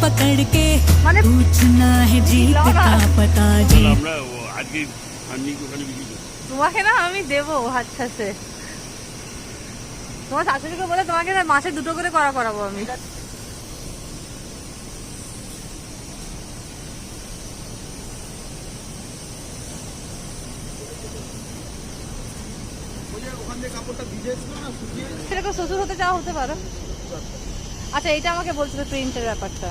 पकड़ के মানে पूछना है जीत का पता जी। আমরা আজকে আন্নি ওখানে বিক্রি করি। তোমাকে না আমি দেবো হাত ছাসে, তোমার শাশুড়িকে বলে তোমাকে না মাসে 2টো করে করাবো আমি। সেরকম শ্বশুর হতে চাওয়া হতে পারো। আচ্ছা এটা আমাকে বলছিল প্রিন্টের ব্যাপারটা।